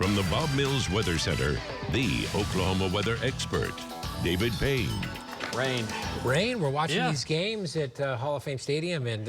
From the Bob Mills Weather Center, the Oklahoma weather expert, David Payne. Rain. We're watching these games at Hall of Fame Stadium, and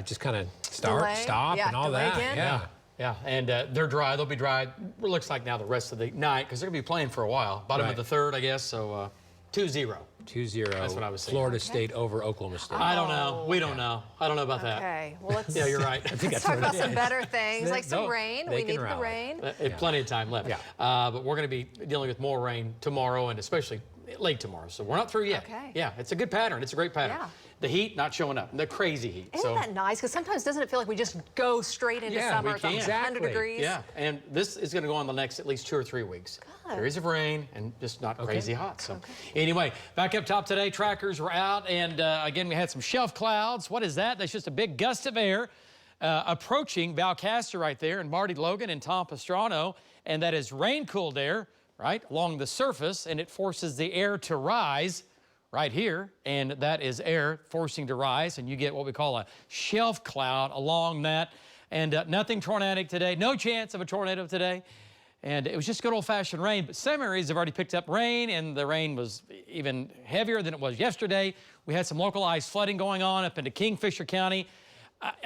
just kind of stop, and all that. Again. Yeah, and they're dry. They'll be dry. It looks like now the rest of the night because they're going to be playing for a while. Bottom of the third, I guess. So 2-0. 2-0. That's what I was saying. Florida State over Oklahoma State. I don't know. We don't know. I don't know about that. Okay. Well, let's. Yeah, you're right. Let's talk about some better things, like some rain. We need the rain. Plenty of time left. Yeah. But we're going to be dealing with more rain tomorrow, and especially late tomorrow. So we're not through yet. Okay. Yeah, it's a good pattern. It's a great pattern. Yeah. The heat not showing up. The crazy heat. Isn't that nice? Because sometimes doesn't it feel like we just go straight into summer? It's 100 degrees. Yeah, and this is going to go on the next at least 2 or 3 weeks. Good. Periods of rain and just not crazy hot. So anyway, back up top today, trackers were out, and again, we had some shelf clouds. What is that? That's just a big gust of air approaching Valcaster right there, and Marty Logan and Tom Pastrano, and that is rain-cooled air, right, along the surface, and it forces the air to rise right here, and that is air forcing to rise, and you get what we call a shelf cloud along that, and nothing tornadic today, no chance of a tornado today, and it was just good old-fashioned rain, but some areas have already picked up rain, and the rain was even heavier than it was yesterday. We had some localized flooding going on up into Kingfisher County.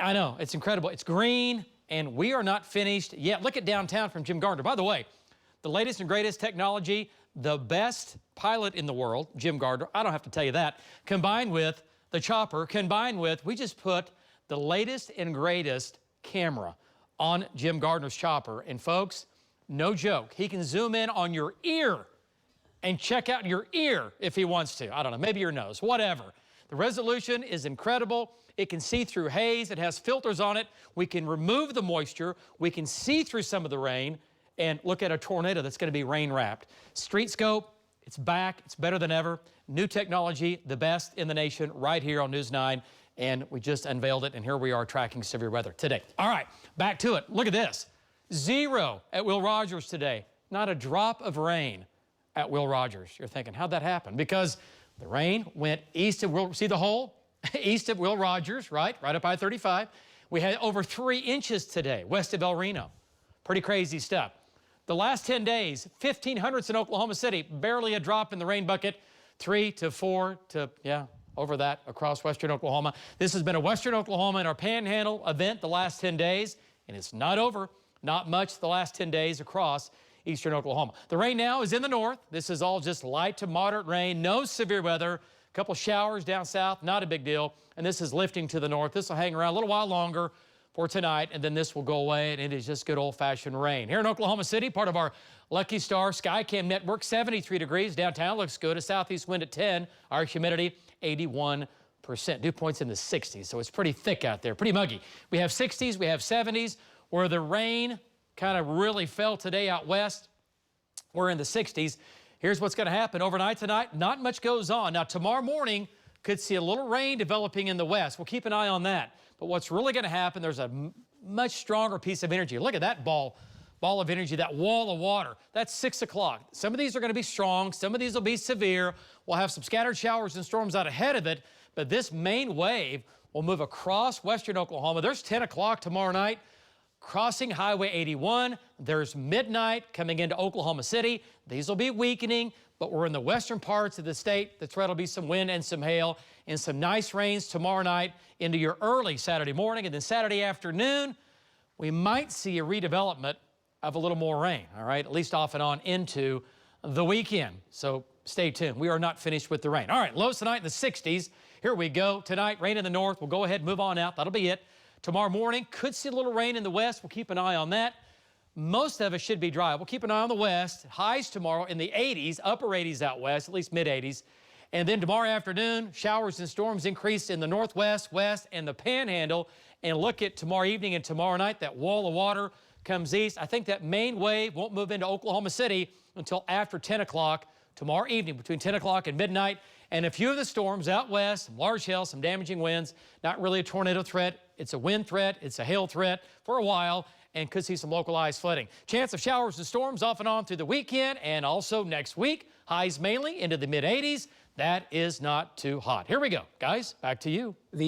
I know, it's incredible. It's green, and we are not finished yet. Look at downtown from Jim Gardner. By the way, the latest and greatest technology, the best pilot in the world, Jim Gardner, I don't have to tell you that, combined with the chopper, we just put the latest and greatest camera on Jim Gardner's chopper. And folks, no joke, he can zoom in on your ear and check out your ear if he wants to. I don't know, maybe your nose, whatever. The resolution is incredible. It can see through haze. It has filters on it. We can remove the moisture. We can see through some of the rain and look at a tornado that's going to be rain-wrapped. Street Scope, it's back. It's better than ever. New technology, the best in the nation, right here on News 9. And we just unveiled it, and here we are tracking severe weather today. All right, back to it. Look at this. 0 at Will Rogers today. Not a drop of rain at Will Rogers. You're thinking, how'd that happen? Because the rain went east of Will, see the hole? East of Will Rogers, right up I-35. We had over 3 inches today, west of El Reno. Pretty crazy stuff. The last 10 days, 1,500s in Oklahoma City, barely a drop in the rain bucket, 3 to 4 to, over that across western Oklahoma. This has been a western Oklahoma and our Panhandle event the last 10 days, and it's not over. Not much the last 10 days across eastern Oklahoma. The rain now is in the north. This is all just light to moderate rain, no severe weather. A couple showers down south, not a big deal. And this is lifting to the north. This will hang around a little while longer for tonight, and then this will go away, and it is just good old-fashioned rain. Here in Oklahoma City, part of our Lucky Star Skycam network, 73 degrees. Downtown looks good. A southeast wind at 10. Our humidity, 81%. Dew points in the 60s, so it's pretty thick out there, pretty muggy. We have 60s, we have 70s. Where the rain kind of really fell today out west, we're in the 60s. Here's what's going to happen overnight tonight. Not much goes on. Now, tomorrow morning, could see a little rain developing in the west. We'll keep an eye on that. But what's really going to happen, there's a much stronger piece of energy. Look at that ball of energy, that wall of water. That's 6 o'clock. Some of these are going to be strong. Some of these will be severe. We'll have some scattered showers and storms out ahead of it. But this main wave will move across western Oklahoma. There's 10 o'clock tomorrow night. Crossing Highway 81, there's midnight coming into Oklahoma City. These will be weakening, but we're in the western parts of the state. The threat will be some wind and some hail and some nice rains tomorrow night into your early Saturday morning. And then Saturday afternoon, we might see a redevelopment of a little more rain, all right, at least off and on into the weekend. So stay tuned. We are not finished with the rain. All right, lows tonight in the 60s. Here we go. Tonight, rain in the north. We'll go ahead and move on out. That'll be it. Tomorrow morning, could see a little rain in the west. We'll keep an eye on that. Most of it should be dry. We'll keep an eye on the west. Highs tomorrow in the 80s, upper 80s out west, at least mid-80s. And then tomorrow afternoon, showers and storms increase in the northwest, west, and the Panhandle. And look at tomorrow evening and tomorrow night, that wall of water comes east. I think that main wave won't move into Oklahoma City until after 10 o'clock tomorrow evening, between 10 o'clock and midnight. And a few of the storms out west, some large hail, some damaging winds, not really a tornado threat. It's a wind threat. It's a hail threat for a while, and could see some localized flooding. Chance of showers and storms off and on through the weekend and also next week. Highs mainly into the mid-80s. That is not too hot. Here we go, guys. Back to you.